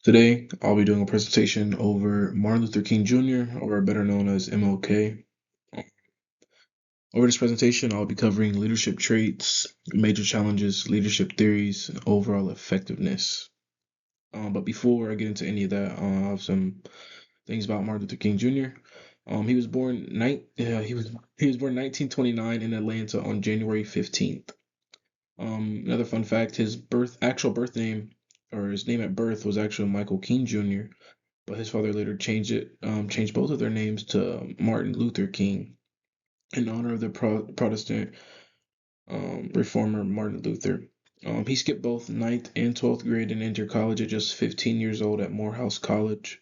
Today, I'll be doing a presentation over Martin Luther King Jr., or better known as MLK. Over this presentation, I'll be covering leadership traits, major challenges, leadership theories, and overall effectiveness. But before I get into any of that, I have some things about Martin Luther King Jr. He was born 1929 in Atlanta on January 15th. Another fun fact: his actual birth name, or his name at birth, was actually Michael King Jr., but his father later changed both of their names to Martin Luther King in honor of the Protestant reformer Martin Luther. He skipped both ninth and 12th grade and entered college at just 15 years old at Morehouse College.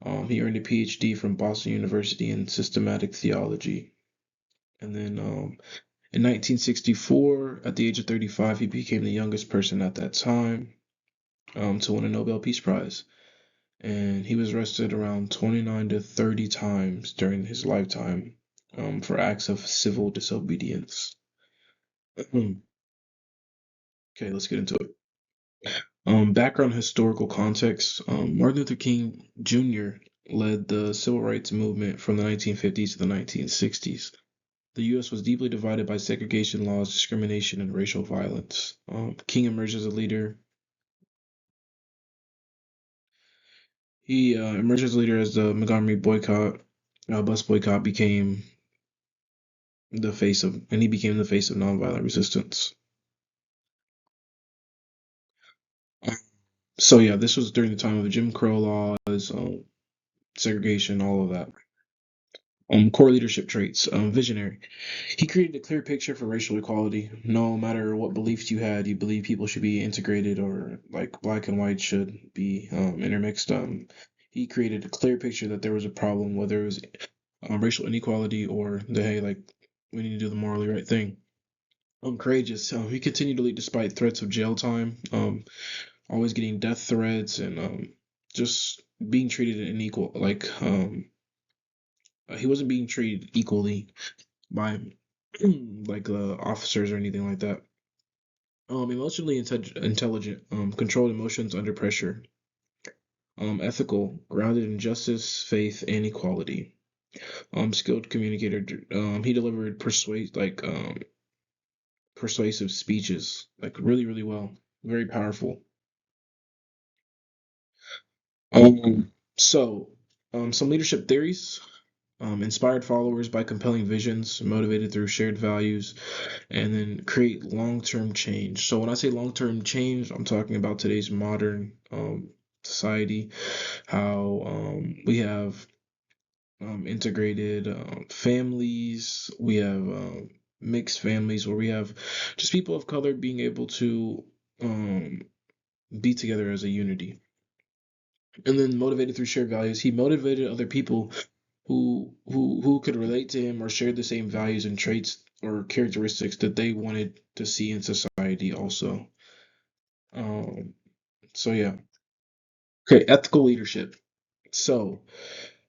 He earned a PhD from Boston University in systematic theology. And then in 1964, at the age of 35, he became the youngest person at that time to win a Nobel Peace Prize. And he was arrested around 29 to 30 times during his lifetime for acts of civil disobedience. Okay, let's get into it. Background historical context. Martin Luther King Jr. led the civil rights movement from the 1950s to the 1960s. The U.S. was deeply divided by segregation laws, discrimination, and racial violence. King emerged as a leader. He emerged as a leader as the Montgomery bus boycott became he became the face of nonviolent resistance. So yeah, this was during the time of Jim Crow laws, segregation, all of that. Core leadership traits. Visionary. He created a clear picture for racial equality. No matter what beliefs you had, you believe people should be integrated, or like black and white should be intermixed. He created a clear picture that there was a problem, whether it was racial inequality or hey, like, we need to do the morally right thing. Courageous. He continued to lead despite threats of jail time. Always getting death threats and just being treated unequal. He wasn't being treated equally by officers or anything like that. Emotionally intelligent, controlled emotions under pressure. Ethical, grounded in justice, faith, and equality. Skilled communicator. He delivered persuasive speeches, like really, really well. Very powerful. Um, so, some leadership theories. Inspired followers by compelling visions, motivated through shared values, and then create long-term change. So when I say long-term change, I'm talking about today's modern society, how we have integrated families, we have mixed families where we have just people of color being able to um, be together as a unity. And then motivated through shared values, he motivated other people who could relate to him or share the same values and traits or characteristics that they wanted to see in society also. Um, so yeah. Okay, ethical leadership. So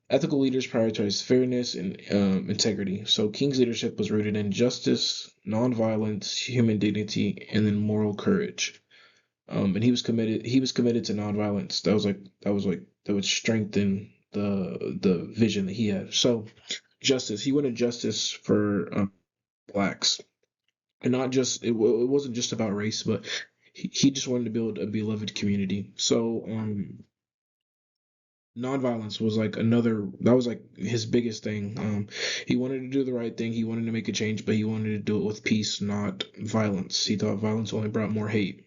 ethical leaders prioritize fairness and integrity. So King's leadership was rooted in justice, nonviolence, human dignity, and then moral courage. And he was committed to nonviolence. That would strengthen the vision that he had. So justice. He wanted justice for blacks, and not just it wasn't just about race, but he just wanted to build a beloved community. So nonviolence was like another that was like his biggest thing. He wanted to do the right thing. He wanted to make a change, but he wanted to do it with peace, not violence. He thought violence only brought more hate.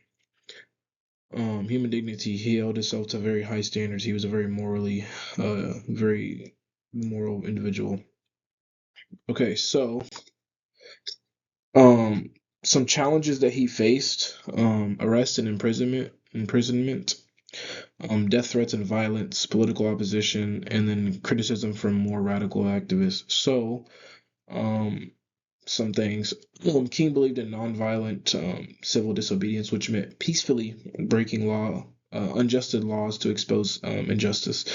Human dignity. He held himself to very high standards. He was a very moral individual. Okay, so um, some challenges that he faced: arrest and imprisonment, death threats and violence, political opposition, and then criticism from more radical activists. So, um, some things. King believed in nonviolent civil disobedience, which meant peacefully breaking unjust laws to expose injustice.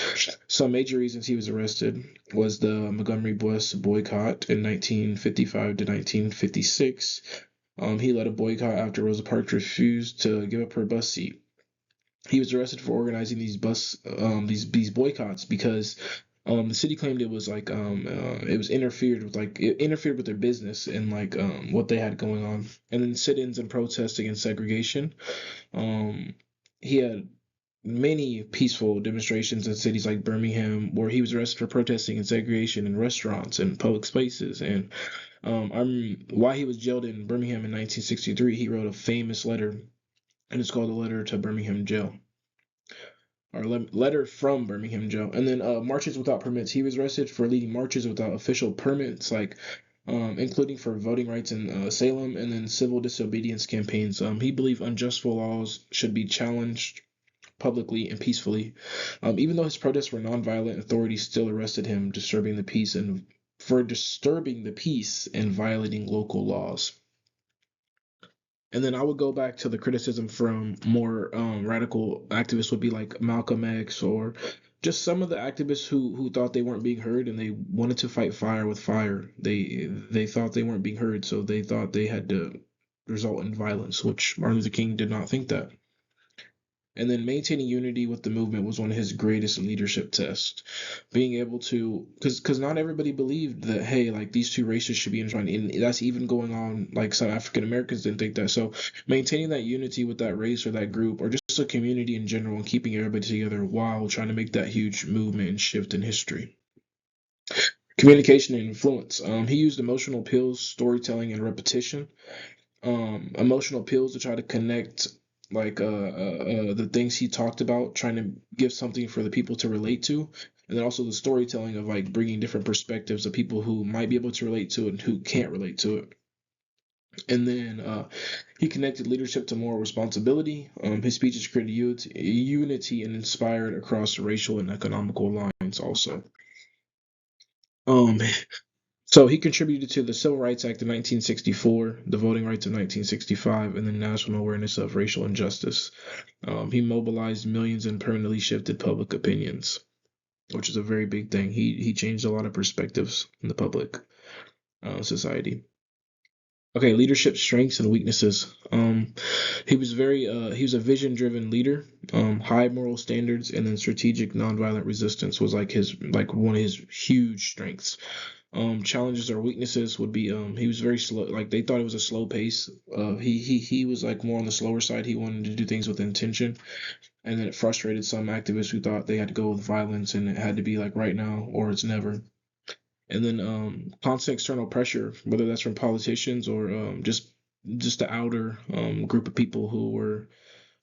Some major reasons he was arrested was the Montgomery bus boycott in 1955 to 1956. He led a boycott after Rosa Parks refused to give up her bus seat. He was arrested for organizing these boycotts because the city claimed it was like it was interfered with, like it interfered with their business and like what they had going on. And then sit-ins and protests against segregation. Um, he had many peaceful demonstrations in cities like Birmingham, where he was arrested for protesting in segregation in restaurants and public spaces. And while he was jailed in Birmingham in 1963, he wrote a famous letter, and it's called the Letter to Birmingham Jail, or letter from Birmingham Jail. And then marches without permits. He was arrested for leading marches without official permits, like including for voting rights in Salem, and then civil disobedience campaigns. He believed unjust laws should be challenged publicly and peacefully. Even though his protests were nonviolent, authorities still arrested him, disturbing the peace and violating local laws. And then I would go back to the criticism from more radical activists, would be like Malcolm X, or just some of the activists who thought they weren't being heard and they wanted to fight fire with fire. They thought they weren't being heard, so they thought they had to result in violence, which Martin Luther King did not think that. And then maintaining unity with the movement was one of his greatest leadership tests. Being able to, because not everybody believed that, hey, like these two races should be entwined, and that's even going on. Like some African Americans didn't think that. So maintaining that unity with that race or that group or just a community in general, and keeping everybody together while trying to make that huge movement and shift in history. Communication and influence. He used emotional appeals, storytelling, and repetition. Emotional appeals to try to connect, like the things he talked about, trying to give something for the people to relate to, and then also the storytelling of like bringing different perspectives of people who might be able to relate to it and who can't relate to it. And then he connected leadership to moral responsibility. His speeches created unity and inspired across racial and economical lines also. Um, So he contributed to the Civil Rights Act of 1964, the Voting Rights of 1965, and the national awareness of racial injustice. He mobilized millions and permanently shifted public opinions, which is a very big thing. He changed a lot of perspectives in the public society. Okay, leadership strengths and weaknesses. He was a vision-driven leader. High moral standards and then strategic nonviolent resistance was like one of his huge strengths. Challenges or weaknesses would be he was very slow. Like they thought it was a slow pace. He was like more on the slower side. He wanted to do things with intention, and then it frustrated some activists who thought they had to go with violence and it had to be like right now or it's never. And then constant external pressure, whether that's from politicians or just the outer group of people who were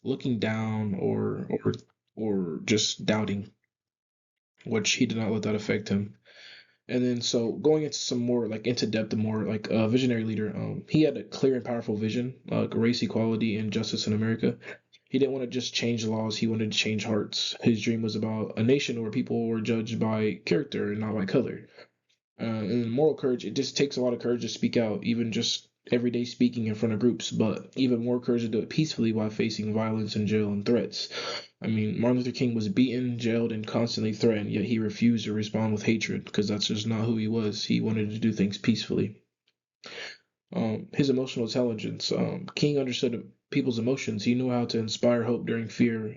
looking down or just doubting, which he did not let that affect him. And then so going into some more like into depth, the more like visionary leader, he had a clear and powerful vision, race equality and justice in America. He didn't want to just change laws; he wanted to change hearts. His dream was about a nation where people were judged by character and not by color. And moral courage, it just takes a lot of courage to speak out, even just everyday speaking in front of groups, but even more courage to do it peacefully while facing violence and jail and threats. I mean, Martin Luther King was beaten, jailed, and constantly threatened, yet he refused to respond with hatred because that's just not who he was. He wanted to do things peacefully. His emotional intelligence. King understood people's emotions. He knew how to inspire hope during fear,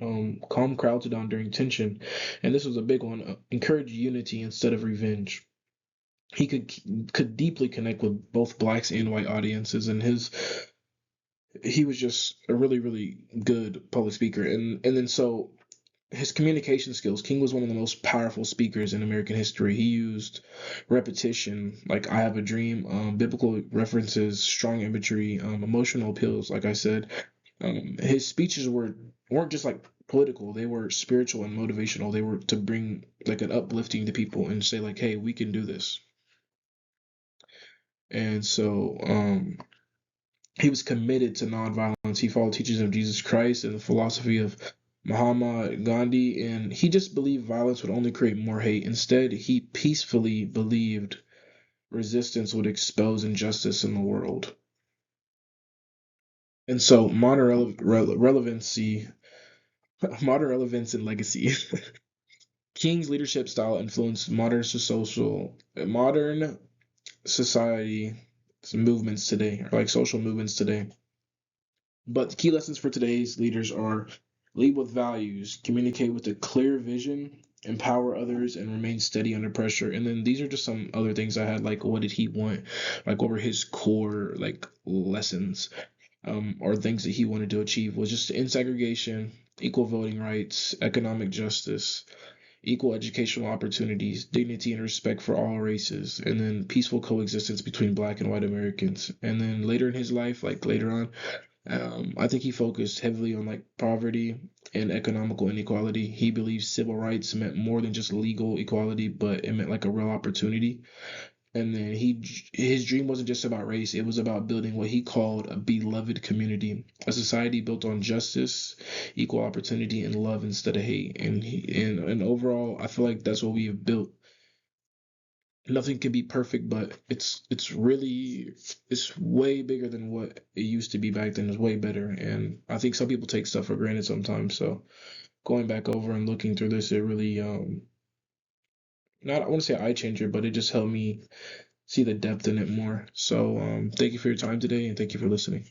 calm crowds down during tension, and this was a big one. Encourage unity instead of revenge. He could deeply connect with both blacks and white audiences, and he was just a really good public speaker. And then so his communication skills. King was one of the most powerful speakers in American history. He used repetition, like "I have a dream," biblical references, strong imagery, emotional appeals. Like I said, his speeches weren't just like political; they were spiritual and motivational. They were to bring like an uplifting to people and say like, "Hey, we can do this." And so he was committed to nonviolence. He followed teachings of Jesus Christ and the philosophy of Mahatma Gandhi, and he just believed violence would only create more hate. Instead, he peacefully believed resistance would expose injustice in the world. And so modern relevance and legacy. King's leadership style influenced modern society movements today, or like social movements today. But the key lessons for today's leaders are lead with values, communicate with a clear vision, empower others, and remain steady under pressure. And then these are just some other things I had, like what did he want? Like what were his core like lessons, or things that he wanted to achieve? Was just in segregation, equal voting rights, economic justice, equal educational opportunities, dignity and respect for all races, and then peaceful coexistence between black and white Americans. And then later in his life, like later on, I think he focused heavily on like poverty and economical inequality. He believes civil rights meant more than just legal equality, but it meant like a real opportunity. And then his dream wasn't just about race; it was about building what he called a beloved community, a society built on justice, equal opportunity, and love instead of hate. And overall, I feel like that's what we have built. Nothing can be perfect, but it's way bigger than what it used to be back then. It's way better, and I think some people take stuff for granted sometimes. So going back over and looking through this, it really not, I want to say eye changer, but it just helped me see the depth in it more. So thank you for your time today, and thank you for listening.